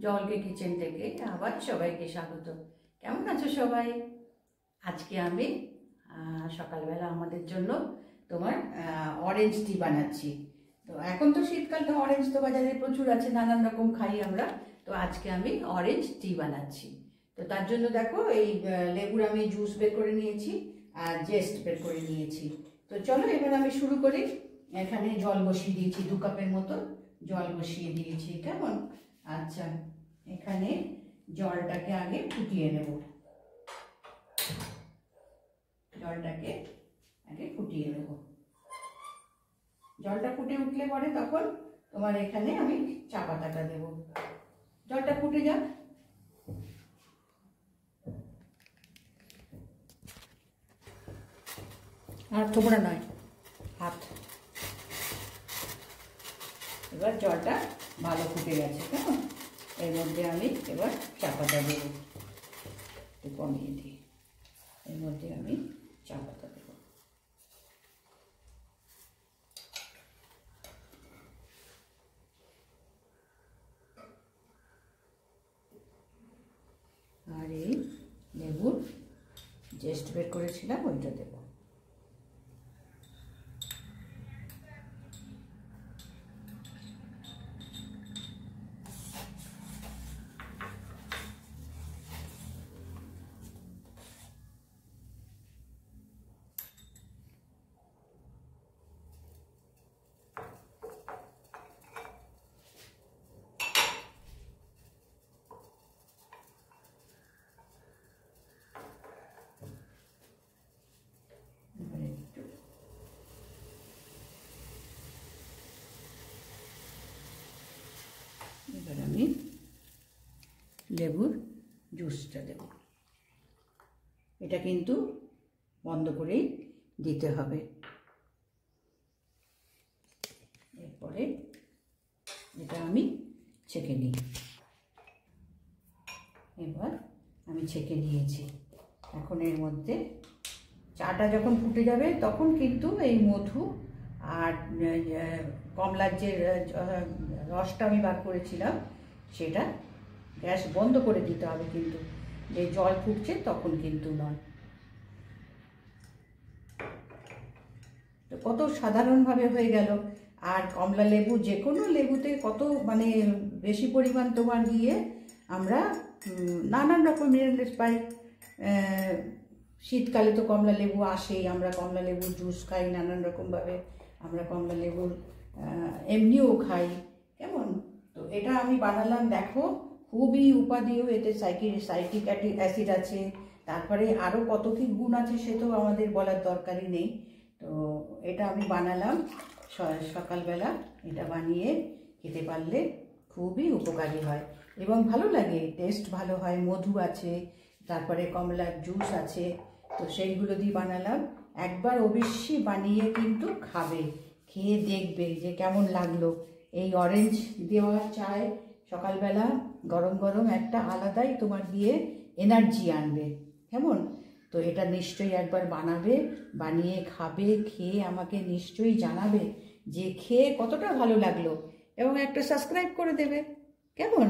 জলকে কিচেন থেকে আবার সবাইকে স্বাগত। কেমন আছো সবাই? আজকে আমি সকালবেলা আমাদের জন্য তোমার অরেঞ্জ টি বানাচ্ছি। তো এখন তো শীতকালটা, অরেঞ্জ তো বাজারে প্রচুর আছে, নানান রকম খাই আমরা। তো আজকে আমি অরেঞ্জ টি বানাচ্ছি। তো তার জন্য দেখো এই লেবুর আমি জুস বের করে নিয়েছি আর জেস্ট বের করে নিয়েছি। তো চলো এবার আমি শুরু করি। এখানে জল বসিয়ে দিয়েছি, 2 কাপের মতো জল বসিয়ে দিয়েছি। কেমন? আচ্ছা, এখানে জলটাকে আগে ফুটিয়ে নেব। জলটাকে আগে ফুটিয়ে নেব। জলটা ফুটে উঠলে পরে তখন তোমার এখানে আমি চা পাতাটা দেব। জলটা ফুটে যাক। আর তোমরা নয়, হাত। এবার জলটা ভালো ফুটে গেছে। কেমন? এর মধ্যে আমি এবার চা পাতা দেব, একটু কমিয়ে দিই। এর মধ্যে আমি চা পাতা দেব। আর এই লেবুর জেস্ট বের করেছিলাম ওইটা দেব। এবার আমি লেবুর জুসটা দেব। এটা কিন্তু বন্ধ করেই দিতে হবে। এরপরে এটা আমি ছেঁকে নিই। এবার আমি ছেঁকে নিয়েছি। এখন এর মধ্যে চাটা যখন ফুটে যাবে তখন কিন্তু এই মধু আর কমলার যে রসটা আমি বার করেছিলাম সেটা গ্যাস বন্ধ করে দিতে হবে, কিন্তু যে জল ফুটছে তখন কিন্তু নয়। তো কত সাধারণভাবে হয়ে গেল। আর কমলা লেবু, যে কোনো লেবুতে কত মানে বেশি পরিমাণ তোমার দিয়ে আমরা নানান রকম মিনারেলস পাই। শীতকালে তো কমলা লেবু আসেই, আমরা কমলা লেবুর জুস খাই নানান রকমভাবে। আমরা কমলা লেবুর এমনিও খাই। কেমন? তো এটা আমি বানালাম, দেখো খুবই উপাদেয়। এতে সাইট্রিক অ্যাসিড আছে, তারপরে আরও কত কী গুণ আছে সে তো আমাদের বলার দরকারই নেই। তো এটা আমি বানালাম সকালবেলা। এটা বানিয়ে খেতে পারলে খুবই উপকারী হয় এবং ভালো লাগে, টেস্ট ভালো হয়। মধু আছে, তারপরে কমলার জুস আছে। তো সেইগুলো দিয়ে বানালাম। একবার অবশ্যই বানিয়ে কিন্তু খাবে, খেয়ে দেখবে যে কেমন লাগলো। এই অরেঞ্জ দেওয়া চায় সকালবেলা গরম গরম একটা আলাদাই তোমার দিয়ে এনার্জি আনবে। কেমন? তো এটা নিশ্চয়ই একবার বানাবে, বানিয়ে খাবে, খেয়ে আমাকে নিশ্চয়ই জানাবে যে খেয়ে কতটা ভালো লাগলো, এবং একটা সাবস্ক্রাইব করে দেবে। কেমন?